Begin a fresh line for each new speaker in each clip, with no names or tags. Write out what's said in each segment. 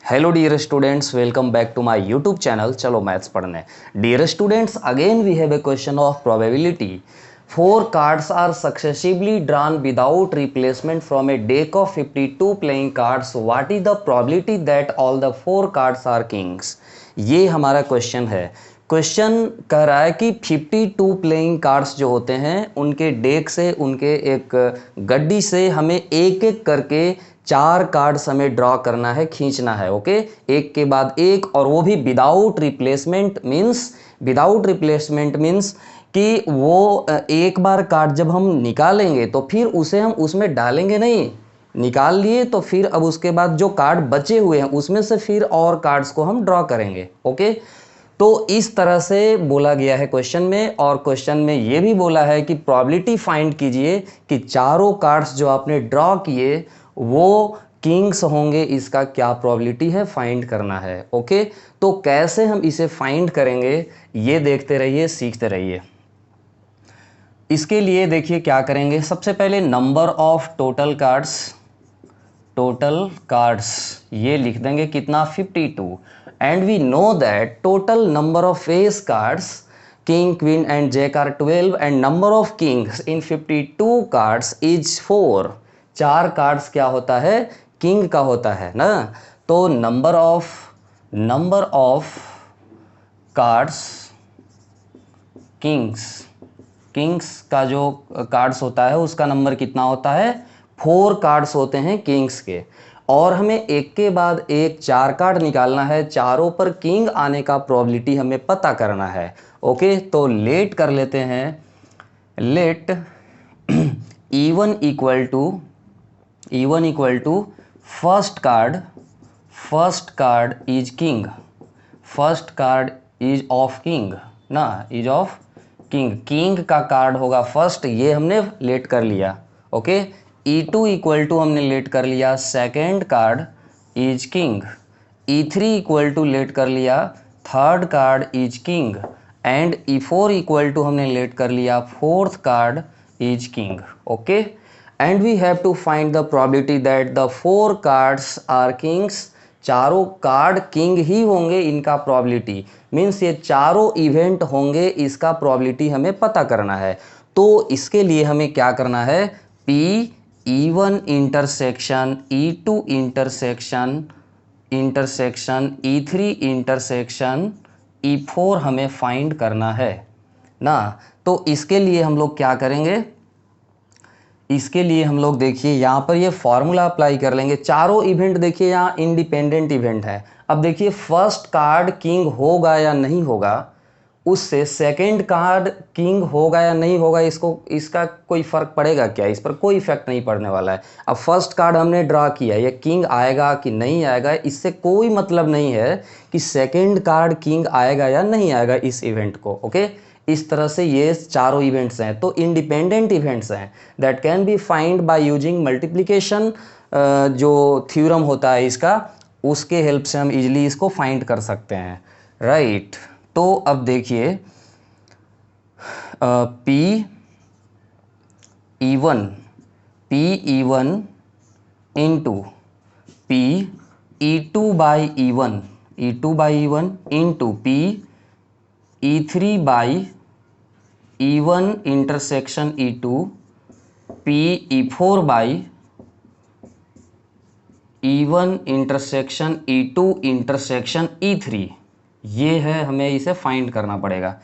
Hello dear students, welcome back to my YouTube channel. चलो maths पढ़ने। Dear students, again we have a question of probability. 4 cards are successively drawn without replacement from a deck of 52 playing cards. What is the probability that all the 4 cards are kings? ये हमारा question है। Question कह रहा है कि 52 playing cards जो होते हैं उनके डेक से, उनके एक गड्डी से हमें एक एक करके 4 कार्ड्स हमें ड्रॉ करना है, खींचना है। ओके, एक के बाद एक, और वो भी विदाउट रिप्लेसमेंट। मीन्स कि वो एक बार कार्ड जब हम निकालेंगे तो फिर उसे हम उसमें डालेंगे नहीं। निकाल लिए तो फिर अब उसके बाद जो कार्ड बचे हुए हैं उसमें से फिर और कार्ड्स को हम ड्रॉ करेंगे। ओके, तो इस तरह से बोला गया है क्वेश्चन में। और क्वेश्चन में ये भी बोला है कि प्रोबेबिलिटी फाइंड कीजिए कि चारों कार्ड्स जो आपने ड्रॉ किए वो किंग्स होंगे। इसका क्या प्रोबेबिलिटी है, फाइंड करना है। ओके, तो कैसे हम इसे फाइंड करेंगे ये देखते रहिए, सीखते रहिए। इसके लिए देखिए क्या करेंगे। सबसे पहले नंबर ऑफ टोटल कार्ड्स ये लिख देंगे, कितना, 52। And we know that total number of face cards king, queen and jack are 12 and number of kings in 52 cards is 4। 4 cards क्या होता है, किंग का होता है ना। तो नंबर ऑफ कार्ड्स किंग्स का जो कार्ड्स होता है उसका नंबर कितना होता है, 4 कार्ड्स होते हैं किंग्स के। और हमें एक के बाद एक 4 कार्ड निकालना है, चारों पर किंग आने का प्रोबेबिलिटी हमें पता करना है। ओके, तो लेट कर लेते हैं। Let E1 equal to first card is king. First card is of king ना, इज ऑफ किंग का कार्ड होगा फर्स्ट, ये हमने लेट कर लिया। ओके, E2 इक्वल टू हमने लेट कर लिया second card is king. E3 equal to let कर लिया third card is king. And E4 equal to हमने लेट कर लिया fourth card is king. Okay, and we have to find the probability that the 4 cards are kings. चारों card king ही होंगे, इनका probability means ये चारों इवेंट होंगे, इसका प्रोबेबिलिटी हमें पता करना है। तो इसके लिए हमें क्या करना है, P E1 intersection E2 intersection E3 intersection E4 हमें फाइंड करना है ना। तो इसके लिए हम लोग क्या करेंगे, इसके लिए हम लोग देखिए यहाँ पर ये फॉर्मूला अप्लाई कर लेंगे। चारों इवेंट देखिए यहाँ इंडिपेंडेंट इवेंट है। अब देखिए फर्स्ट कार्ड किंग होगा या नहीं होगा, उससे सेकंड कार्ड किंग होगा या नहीं होगा, इसका कोई फर्क पड़ेगा क्या, इस पर कोई इफेक्ट नहीं पड़ने वाला है। अब फर्स्ट कार्ड हमने ड्रा किया, ये किंग आएगा कि नहीं आएगा, इससे कोई मतलब नहीं है कि सेकंड कार्ड किंग आएगा या नहीं आएगा इस इवेंट को। ओके, इस तरह से ये चारों इवेंट्स हैं, तो इंडिपेंडेंट इवेंट्स हैं that can be find by using multiplication. जो थ्योरम होता है इसका, उसके हेल्प से हम इजीली इसको फाइंड कर सकते हैं, राइट। तो अब देखिए P E1 into P E2 by E1 into P E3 by E1 intersection E2 P E4 by E1 intersection E2 intersection E3। ये है, हमें इसे फाइंड करना पड़ेगा।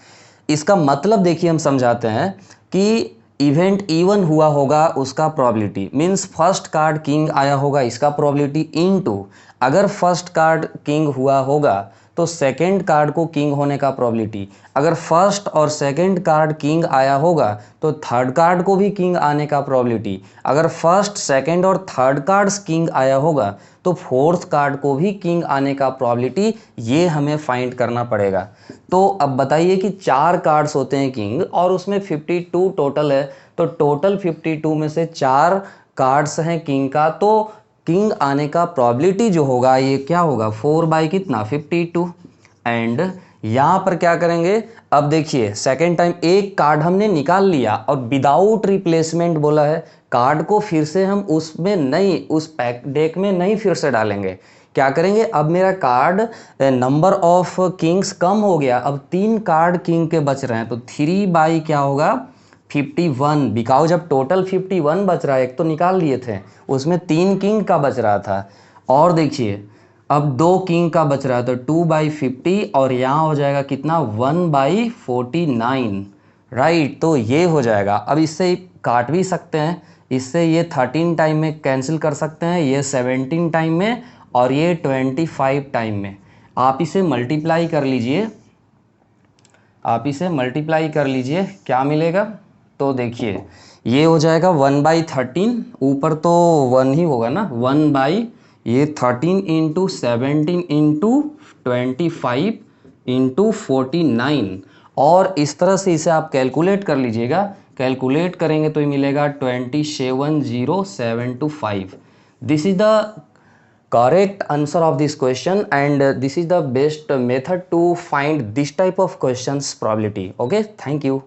इसका मतलब देखिए हम समझाते हैं कि इवेंट E1 हुआ होगा उसका probability means first card king आया होगा, इसका प्रोबेबिलिटी इनटू अगर फर्स्ट कार्ड किंग हुआ होगा तो सेकंड कार्ड को किंग होने का प्रोबेबिलिटी। अगर फर्स्ट और सेकंड कार्ड किंग आया होगा तो थर्ड कार्ड को भी किंग आने का प्रोबेबिलिटी। अगर फर्स्ट, सेकंड और थर्ड कार्ड्स किंग आया होगा तो फोर्थ कार्ड को भी किंग आने का प्रोबेबिलिटी, ये हमें फाइंड करना पड़ेगा। तो अब बताइए कि 4 कार्ड्स होते हैं किंग और उसमें 52 टोटल है, तो टोटल 52 में से 4 कार्ड्स हैं किंग का, तो किंग आने का प्रोबेबिलिटी जो होगा ये क्या होगा, 4 बाई कितना, 52। एंड यहाँ पर क्या करेंगे, अब देखिए सेकेंड टाइम एक कार्ड हमने निकाल लिया और विदाउट रिप्लेसमेंट बोला है, कार्ड को फिर से हम उसमें नहीं, उस पैक डेक में नहीं फिर से डालेंगे, क्या करेंगे, अब मेरा कार्ड नंबर ऑफ किंग्स कम हो गया, अब 3 कार्ड किंग के बच रहे हैं, तो 3 बाई क्या होगा 51, बिकॉज जब टोटल 51 बच रहा है, एक तो निकाल लिए थे, उसमें 3 किंग का बच रहा था, और देखिए अब 2 किंग का बच रहा है, तो 2/50, और यहाँ हो जाएगा कितना 1/49, राइट। तो ये हो जाएगा। अब इससे काट भी सकते हैं, इससे ये 13 टाइम में कैंसिल कर सकते हैं, ये 17 टाइम में, और ये 25 टाइम में। आप इसे मल्टीप्लाई कर लीजिए, आप इसे मल्टीप्लाई कर लीजिए, क्या मिलेगा, तो देखिए ये हो जाएगा 1/13, ऊपर तो 1 ही होगा ना, 1 ये 13 इंटू 17 इंटू 25 इंटू 49, और इस तरह से इसे आप कैलकुलेट कर लीजिएगा, कैलकुलेट करेंगे तो ये मिलेगा 270725। This is the correct answer of this question, and this is the best method to find this type of questions probability. Okay, thank you.